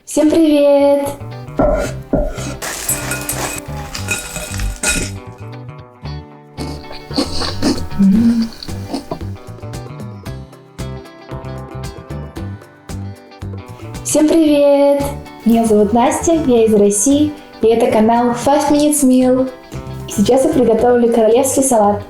Всем привет! Всем привет! Меня зовут Настя, я из России, и это канал 5 Minutes Meal. И сейчас я приготовлю королевский салат.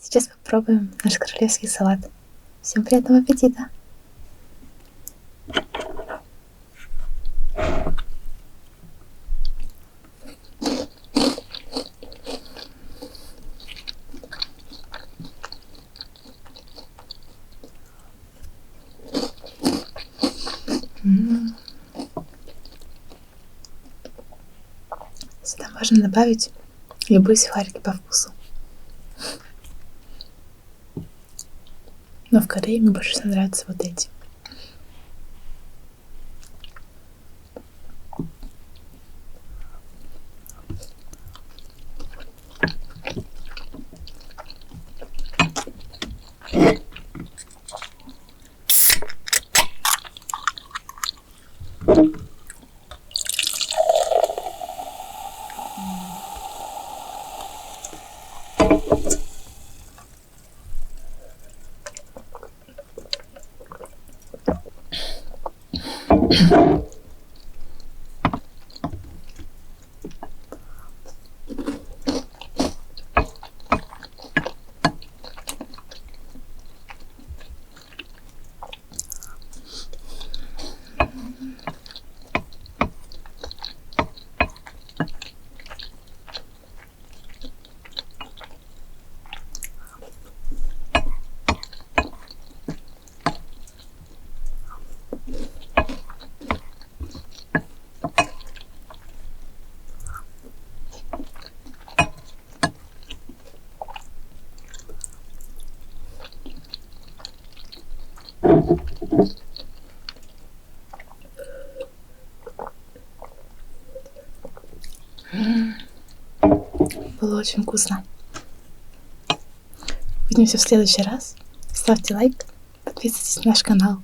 Сейчас попробуем наш королевский салат. Всем приятного аппетита! Сюда можно добавить любые сухарики по вкусу. Но в Корее мне больше всего нравятся вот эти. Было очень вкусно. Увидимся в следующий раз. Ставьте лайк, подписывайтесь на наш канал.